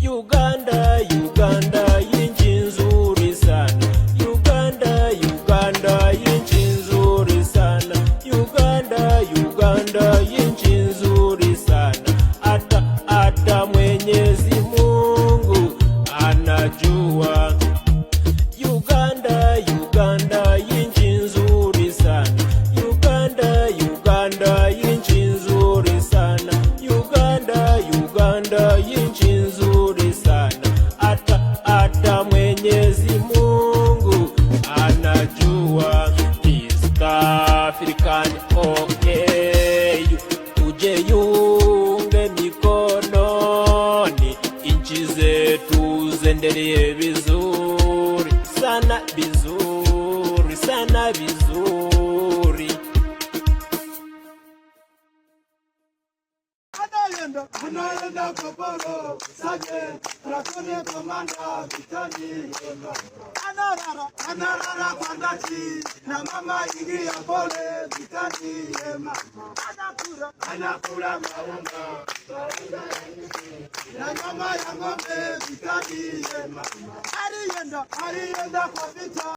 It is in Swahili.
Uganda, Uganda, inchi nzuri sana. Uganda, Uganda, inchi nzuri sana. Uganda, Uganda, inchi nzuri sana. Hata Mwenyezi Mungu anajua. Uganda, Uganda, inchi nzuri sana. Uganda, Uganda, inchi nzuri sana. Uganda, Uganda, inchi nzuri sana. Hata Mwenyezi Mungu anajua. East African OAU, tujiunge mikononi, inchi zetu zendelee vizuri sana, vizuri sana, vizuri. Anaenda Koporo, Saje, Rakone Komanda, Vitani, Anarara Kwandachi, na mama ingia pole, Vitani, Anakura Maunga, na mama ya ngombe, Vitani, Arienda kwa vita.